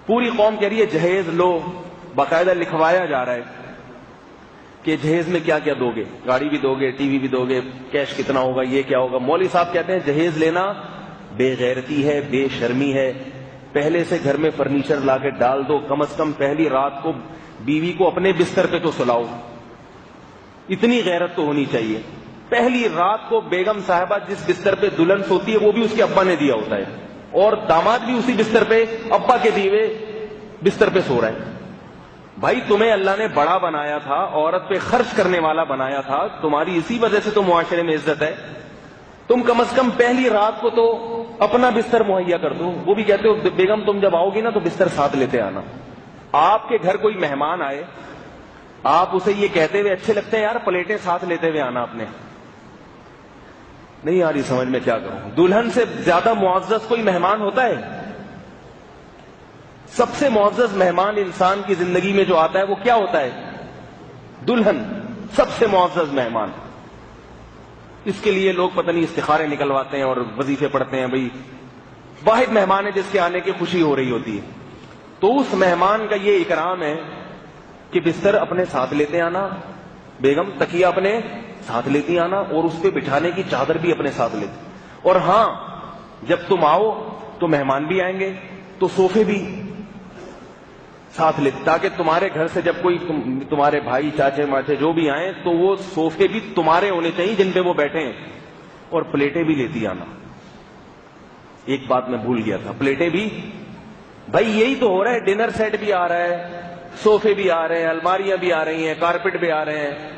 پوری قوم کہہ رہی ہے جہیز لو، باقاعدہ لکھوایا جا رہا ہے کہ جہیز میں کیا کیا دو گے، گاڑی بھی دو گے، ٹی وی بھی دو گے، کیش کتنا ہوگا، یہ کیا ہوگا۔ مولوی صاحب کہتے ہیں جہیز لینا بے غیرتی ہے، بے شرمی ہے، پہلے سے گھر میں فرنیچر لا کے ڈال دو، کم از کم پہلی رات کو بیوی کو اپنے بستر پہ تو سلاؤ، اتنی غیرت تو ہونی چاہیے۔ پہلی رات کو بیگم صاحبہ جس بستر پہ دلہن سوتی ہے وہ بھی اس کے ابا نے دیا ہوتا ہے، اور داماد بھی اسی بستر پہ ابا کے دیے ہوئے بستر پہ سو رہا ہے۔ بھائی تمہیں اللہ نے بڑا بنایا تھا، عورت پہ خرچ کرنے والا بنایا تھا، تمہاری اسی وجہ سے تو معاشرے میں عزت ہے، تم کم از کم پہلی رات کو تو اپنا بستر مہیا کر دو۔ وہ بھی کہتے ہو بیگم تم جب آؤ گی نا تو بستر ساتھ لیتے آنا۔ آپ کے گھر کوئی مہمان آئے، آپ اسے یہ کہتے ہوئے اچھے لگتے ہیں یار پلیٹیں ساتھ لیتے ہوئے آنا اپنے، نہیں آ رہی سمجھ میں کیا کروں۔ دلہن سے زیادہ معزز کوئی مہمان ہوتا ہے؟ سب سے معزز مہمان انسان کی زندگی میں جو آتا ہے وہ کیا ہوتا ہے؟ دلہن، سب سے معزز مہمان۔ اس کے لیے لوگ پتہ نہیں استخارے نکلواتے ہیں اور وظیفے پڑھتے ہیں، بھئی واحد مہمان ہے جس کے آنے کی خوشی ہو رہی ہوتی ہے۔ تو اس مہمان کا یہ اکرام ہے کہ بستر اپنے ساتھ لیتے آنا، بیگم تکیہ اپنے ساتھ لیتی آنا، اور اس پہ بٹھانے کی چادر بھی اپنے ساتھ لیتی۔ اور ہاں جب تم آؤ تو مہمان بھی آئیں گے تو صوفے بھی ساتھ لیتے، تاکہ تمہارے گھر سے جب کوئی تمہارے بھائی چاچے ماچے جو بھی آئیں تو وہ صوفے بھی تمہارے ہونے چاہیے جن پہ وہ بیٹھے ہیں، اور پلیٹیں بھی لیتی آنا۔ ایک بات میں بھول گیا تھا، پلیٹیں بھی، بھائی یہی تو ہو رہا ہے، ڈنر سیٹ بھی آ رہا ہے، صوفے بھی آ رہے ہیں، الماریاں بھی آ رہی ہیں، کارپٹ بھی آ رہے ہیں،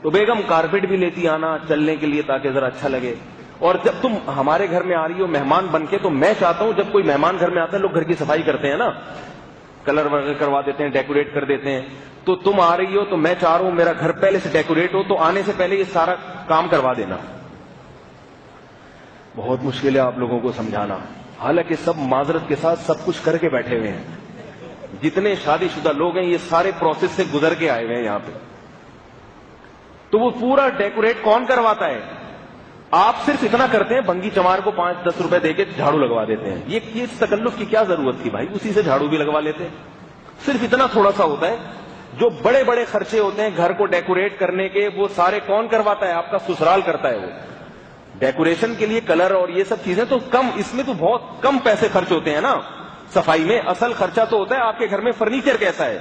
تو بیگم کارپٹ بھی لیتی آنا چلنے کے لیے تاکہ ذرا اچھا لگے۔ اور جب تم ہمارے گھر میں آ رہی ہو مہمان بن کے، تو میں چاہتا ہوں جب کوئی مہمان گھر میں آتا ہے، لوگ گھر کی صفائی کرتے ہیں نا، کلر وغیرہ کروا دیتے ہیں، ڈیکوریٹ کر دیتے ہیں، تو تم آ رہی ہو تو میں چاہ رہا ہوں میرا گھر پہلے سے ڈیکوریٹ ہو، تو آنے سے پہلے یہ سارا کام کروا دینا۔ بہت مشکل ہے آپ لوگوں کو سمجھانا، حالانکہ سب معذرت کے ساتھ سب کچھ کر کے بیٹھے ہوئے ہیں، جتنے شادی شدہ لوگ ہیں یہ سارے پروسیس سے گزر کے آئے ہوئے ہیں یہاں پہ۔ تو وہ پورا ڈیکوریٹ کون کرواتا ہے؟ آپ صرف اتنا کرتے ہیں، بھنگی چمار کو 5-10 روپے دے کے جھاڑو لگوا دیتے ہیں۔ یہ تکلف کی کیا ضرورت تھی بھائی، اسی سے جھاڑو بھی لگوا لیتے ہیں۔ صرف اتنا تھوڑا سا ہوتا ہے، جو بڑے بڑے خرچے ہوتے ہیں گھر کو ڈیکوریٹ کرنے کے، وہ سارے کون کرواتا ہے؟ آپ کا سسرال کرتا ہے۔ وہ ڈیکوریشن کے لیے کلر اور یہ سب چیزیں تو کم، اس میں تو بہت کم پیسے خرچ ہوتے ہیں نا صفائی میں۔ اصل خرچہ تو ہوتا ہے آپ کے گھر میں فرنیچر کیسا ہے،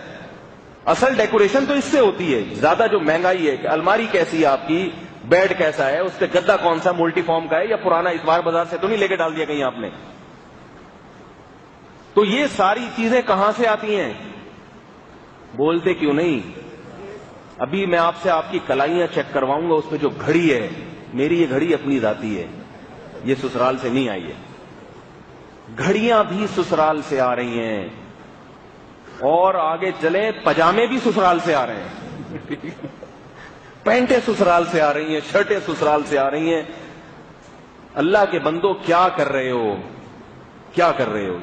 اصل ڈیکوریشن تو اس سے ہوتی ہے۔ زیادہ جو مہنگائی ہے کہ الماری کیسی ہے آپ کی، بیڈ کیسا ہے، اس پہ گدا کون سا ملٹی فارم کا ہے یا پرانا اتوار بازار سے تو نہیں لے کے ڈال دیا کہیں آپ نے۔ تو یہ ساری چیزیں کہاں سے آتی ہیں؟ بولتے کیوں نہیں؟ ابھی میں آپ سے آپ کی کلائیاں چیک کرواؤں گا، اس پہ جو گھڑی ہے، میری یہ گھڑی اپنی ذاتی ہے، یہ سسرال سے نہیں آئی ہے۔ گھڑیاں بھی سسرال سے آ رہی ہیں، اور آگے چلیں پجامے بھی سسرال سے آ رہے ہیں، پینٹیں سسرال سے آ رہی ہیں، شرٹیں سسرال سے آ رہی ہیں۔ اللہ کے بندو کیا کر رہے ہو، کیا کر رہے ہو؟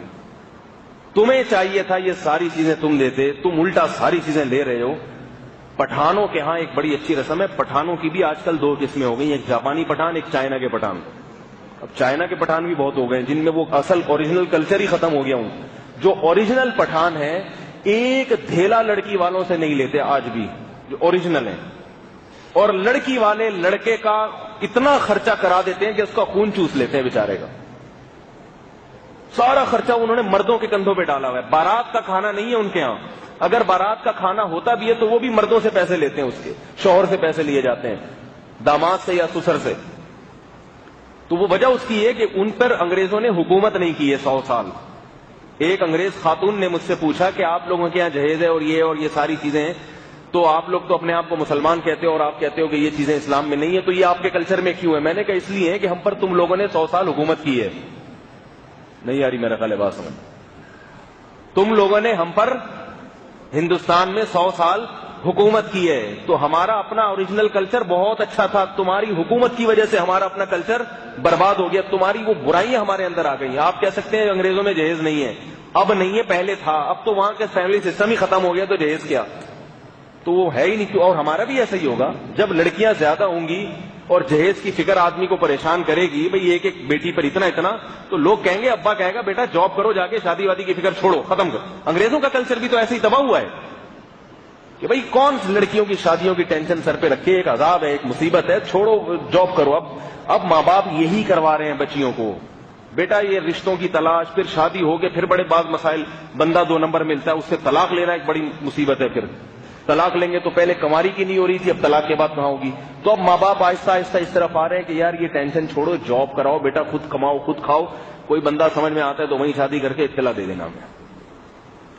تمہیں چاہیے تھا یہ ساری چیزیں تم دیتے، تم الٹا ساری چیزیں لے رہے ہو۔ پٹھانوں کے ہاں ایک بڑی اچھی رسم ہے، پٹھانوں کی بھی آج کل 2 قسمیں ہو گئی، ایک جاپانی پٹھان، ایک چائنا کے پٹھان۔ اب چائنا کے پٹھان بھی بہت ہو گئے جن میں وہ اصل اوریجنل کلچر ہی ختم ہو گیا ہوں۔ جو اوریجنل پٹھان ہے ایک دھیلا لڑکی والوں سے نہیں لیتے آج بھی، جو اوریجنل ہیں، اور لڑکی والے لڑکے کا اتنا خرچہ کرا دیتے ہیں کہ اس کا خون چوس لیتے ہیں بیچارے کا۔ سارا خرچہ انہوں نے مردوں کے کندھوں پہ ڈالا ہوا ہے۔ بارات کا کھانا نہیں ہے ان کے ہاں، اگر بارات کا کھانا ہوتا بھی ہے تو وہ بھی مردوں سے پیسے لیتے ہیں، اس کے شوہر سے پیسے لیے جاتے ہیں، داماد سے یا سسر سے۔ تو وہ وجہ اس کی ہے کہ ان پر انگریزوں نے حکومت نہیں کی ہے 100 سال۔ ایک انگریز خاتون نے مجھ سے پوچھا کہ آپ لوگوں کے یہاں جہیز ہے اور یہ ساری چیزیں ہیں، تو آپ لوگ تو اپنے آپ کو مسلمان کہتے ہو اور آپ کہتے ہو کہ یہ چیزیں اسلام میں نہیں ہے، تو یہ آپ کے کلچر میں کیوں ہے؟ میں نے کہا اس لیے ہے کہ ہم پر تم لوگوں نے 100 سال حکومت کی ہے۔ نہیں آ رہی میرا خیال ہے بات سمجھ؟ تم لوگوں نے ہم پر ہندوستان میں 100 سال حکومت کی ہے، تو ہمارا اپنا اوریجنل کلچر بہت اچھا تھا، تمہاری حکومت کی وجہ سے ہمارا اپنا کلچر برباد ہو گیا، تمہاری وہ برائیاں ہمارے اندر آ گئی۔ آپ کہہ سکتے ہیں انگریزوں میں جہیز نہیں ہے، اب نہیں ہے، پہلے تھا، اب تو وہاں کے فیملی سسٹم ہی ختم ہو گیا، تو جہیز کیا؟ تو وہ ہے ہی نہیں۔ اور ہمارا بھی ایسا ہی ہوگا، جب لڑکیاں زیادہ ہوں گی اور جہیز کی فکر آدمی کو پریشان کرے گی، بھئی ایک ایک بیٹی پر اتنا اتنا، تو لوگ کہیں گے، ابا کہے گا بیٹا جاب کرو جا کے، شادی وادی کی فکر چھوڑو، ختم کرو۔ انگریزوں کا کلچر بھی تو ایسے ہی تباہ ہوا ہے کہ بھئی کون لڑکیوں کی شادیوں کی ٹینشن سر پہ رکھے، ایک عذاب ہے، ایک مصیبت ہے، چھوڑو جاب کرو۔ اب ماں باپ یہی کروا رہے ہیں بچیوں کو، بیٹا یہ رشتوں کی تلاش، پھر شادی ہو گئے، پھر بڑے بعض مسائل، بندہ 2 نمبر ملتا ہے، اس سے طلاق لینا ایک بڑی مصیبت ہے، پھر طلاق لیں گے تو پہلے کنواری کی نہیں ہو رہی تھی، اب طلاق کے بعد کہاں ہوگی؟ تو اب ماں باپ آہستہ آہستہ اس طرف آ رہے ہیں کہ یار یہ ٹینشن چھوڑو، جاب کراؤ بیٹا، خود کماؤ خود کھاؤ، کوئی بندہ سمجھ میں آتا ہے تو وہیں شادی کر کے اطلاع دے دینا ہمیں۔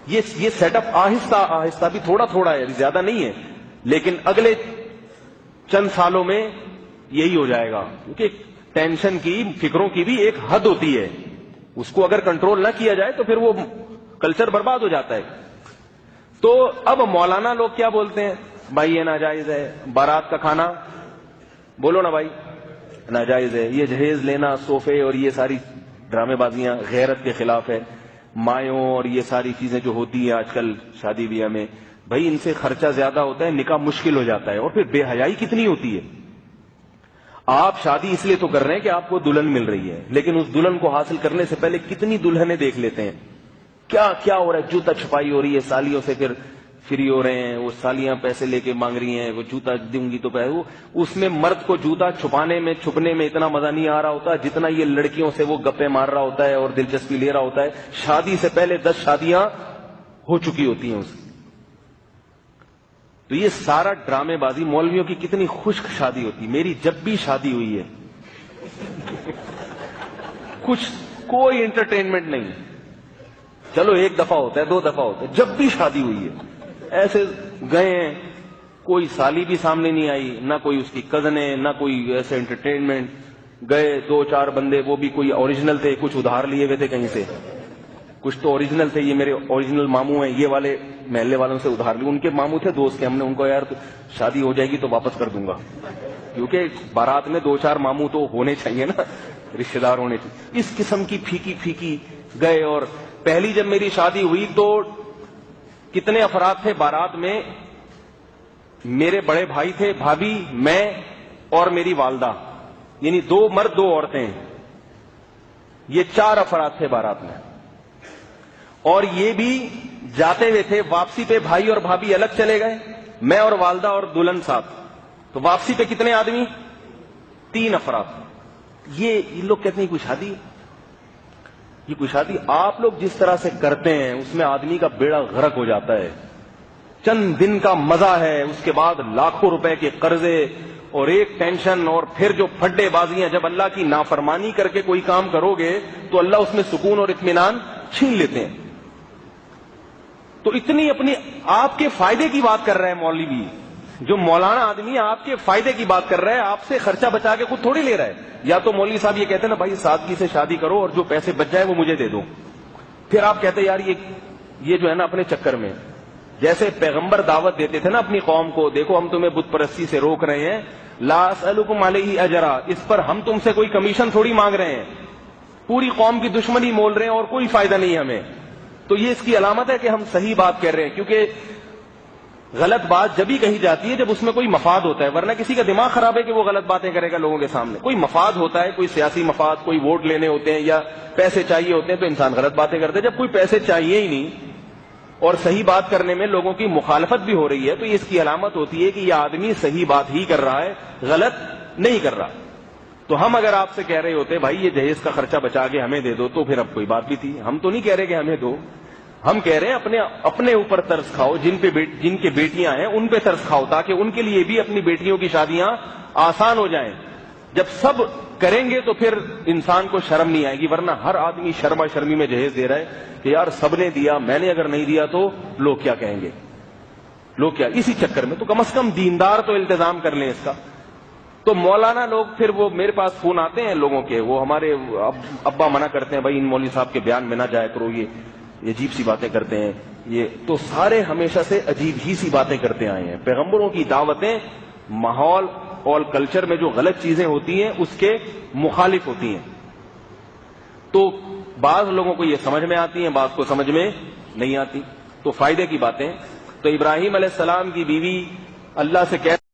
یہ سیٹ اپ آہستہ آہستہ بھی تھوڑا تھوڑا ہے، زیادہ نہیں ہے، لیکن اگلے چند سالوں میں یہی ہو جائے گا، کیونکہ ٹینشن کی، فکروں کی بھی ایک حد ہوتی ہے، اس کو اگر کنٹرول نہ کیا جائے تو پھر وہ کلچر برباد ہو جاتا ہے۔ تو اب مولانا لوگ کیا بولتے ہیں؟ بھائی یہ ناجائز ہے، بارات کا کھانا، بولو نا بھائی، ناجائز ہے، یہ جہیز لینا، صوفے اور یہ ساری ڈرامے بازیاں غیرت کے خلاف ہے، مایوں اور یہ ساری چیزیں جو ہوتی ہیں آج کل شادی بیاہ میں، بھائی ان سے خرچہ زیادہ ہوتا ہے، نکاح مشکل ہو جاتا ہے، اور پھر بے حیائی کتنی ہوتی ہے۔ آپ شادی اس لیے تو کر رہے ہیں کہ آپ کو دلہن مل رہی ہے، لیکن اس دلہن کو حاصل کرنے سے پہلے کتنی دلہنیں دیکھ لیتے ہیں، کیا کیا ہو رہا ہے، جوتا چھپائی ہو رہی ہے، سالیوں سے پھر فری ہو رہے ہیں، وہ سالیاں پیسے لے کے مانگ رہی ہیں، وہ جوتا دوں گی تو پیسے، اس میں مرد کو جوتا چھپانے میں، چھپنے میں اتنا مزہ نہیں آ رہا ہوتا جتنا یہ لڑکیوں سے وہ گپے مار رہا ہوتا ہے اور دلچسپی لے رہا ہوتا ہے۔ شادی سے پہلے 10 شادیاں ہو چکی ہوتی ہیں اس کی۔ تو یہ سارا ڈرامے بازی، مولویوں کی کتنی خشک شادی ہوتی، میری جب بھی شادی ہوئی ہے کچھ کوئی انٹرٹینمنٹ نہیں، چلو 1 دفعہ ہوتا ہے 2 دفعہ ہوتا ہے، جب بھی شادی ہوئی ہے ایسے گئے ہیں، کوئی سالی بھی سامنے نہیں آئی، نہ کوئی اس کی کزنیں، نہ کوئی ایسے انٹرٹینمنٹ، گئے 2-4 بندے، وہ بھی کوئی اوریجنل تھے، کچھ ادھار لیے ہوئے تھے کہیں سے، کچھ تو اوریجنل تھے، یہ میرے اوریجنل ماموں ہیں، یہ والے محلے والوں سے ادھار لیے، ان کے ماموں تھے، دوست کے، ہم نے ان کو یار شادی ہو جائے گی تو واپس کر دوں گا، کیونکہ بارات میں 2-4 ماموں تو ہونے چاہیے نا، رشتے دار ہونے چاہیے، اس قسم کی پھیکی پھیکی گئے۔ اور پہلی جب میری شادی ہوئی تو کتنے افراد تھے بارات میں؟ میرے بڑے بھائی تھے، بھابھی، میں اور میری والدہ، یعنی 2 مرد 2 عورتیں، یہ 4 افراد تھے بارات میں۔ اور یہ بھی جاتے ہوئے تھے، واپسی پہ بھائی اور بھابھی الگ چلے گئے، میں اور والدہ اور دلہن صاحب، تو واپسی پہ کتنے آدمی؟ 3 افراد۔ یہ لوگ کہتے ہیں کوئی شادی، یہ کوئی شادی؟ آپ لوگ جس طرح سے کرتے ہیں اس میں آدمی کا بیڑا غرق ہو جاتا ہے، چند دن کا مزہ ہے، اس کے بعد لاکھوں روپے کے قرضے اور ایک ٹینشن، اور پھر جو پھڈے بازیاں، جب اللہ کی نافرمانی کر کے کوئی کام کرو گے تو اللہ اس میں سکون اور اطمینان چھین لیتے ہیں۔ تو اتنی اپنی آپ کے فائدے کی بات کر رہا ہے مولوی، جو مولانا آدمی آپ کے فائدے کی بات کر رہا ہے، آپ سے خرچہ بچا کے خود تھوڑی لے رہا ہے۔ یا تو مولوی صاحب یہ کہتے ہیں نا بھائی سادگی سے شادی کرو اور جو پیسے بچ جائے وہ مجھے دے دو، پھر آپ کہتے ہیں یار یہ جو ہے نا اپنے چکر میں، جیسے پیغمبر دعوت دیتے تھے نا اپنی قوم کو، دیکھو ہم تمہیں بت پرستی سے روک رہے ہیں، لا اسألکم علیہ اجرا، اس پر ہم تم سے کوئی کمیشن تھوڑی مانگ رہے ہیں، پوری قوم کی دشمنی مول رہے ہیں اور کوئی فائدہ نہیں ہمیں۔ تو یہ اس کی علامت ہے کہ ہم صحیح بات کہہ رہے ہیں، کیونکہ غلط بات جب ہی کہی جاتی ہے جب اس میں کوئی مفاد ہوتا ہے، ورنہ کسی کا دماغ خراب ہے کہ وہ غلط باتیں کرے گا لوگوں کے سامنے۔ کوئی مفاد ہوتا ہے، کوئی سیاسی مفاد، کوئی ووٹ لینے ہوتے ہیں یا پیسے چاہیے ہوتے ہیں تو انسان غلط باتیں کرتے ہیں۔ جب کوئی پیسے چاہیے ہی نہیں اور صحیح بات کرنے میں لوگوں کی مخالفت بھی ہو رہی ہے تو اس کی علامت ہوتی ہے کہ یہ آدمی صحیح بات ہی کر رہا ہے، غلط نہیں کر رہا۔ تو ہم اگر آپ سے کہہ رہے ہوتے بھائی یہ جہیز کا خرچہ بچا کے ہمیں دے دو تو پھر اب کوئی بات بھی تھی۔ ہم تو نہیں کہہ رہے کہ ہمیں دو، ہم کہہ رہے ہیں اپنے اوپر ترس کھاؤ، جن کے بیٹیاں ہیں ان پہ ترس کھاؤ تاکہ ان کے لیے بھی اپنی بیٹیوں کی شادیاں آسان ہو جائیں۔ جب سب کریں گے تو پھر انسان کو شرم نہیں آئے گی، ورنہ ہر آدمی شرما شرمی میں جہیز دے رہا ہے کہ یار سب نے دیا، میں نے اگر نہیں دیا تو لوگ کیا کہیں گے، لوگ کیا، اسی چکر میں تو کم از کم دیندار تو التزام کر لیں اس کا۔ تو مولانا لوگ پھر وہ میرے پاس فون آتے ہیں لوگوں کے، وہ ہمارے ابا منع کرتے ہیں بھائی ان مولوی صاحب کے بیان میں نہ جایا کرو، یہ عجیب سی باتیں کرتے ہیں، یہ تو سارے ہمیشہ سے عجیب ہی سی باتیں کرتے آئے ہیں۔ پیغمبروں کی دعوتیں ماحول اور کلچر میں جو غلط چیزیں ہوتی ہیں اس کے مخالف ہوتی ہیں، تو بعض لوگوں کو یہ سمجھ میں آتی ہیں، بعض کو سمجھ میں نہیں آتی۔ تو فائدے کی باتیں، تو ابراہیم علیہ السلام کی بیوی اللہ سے کہہ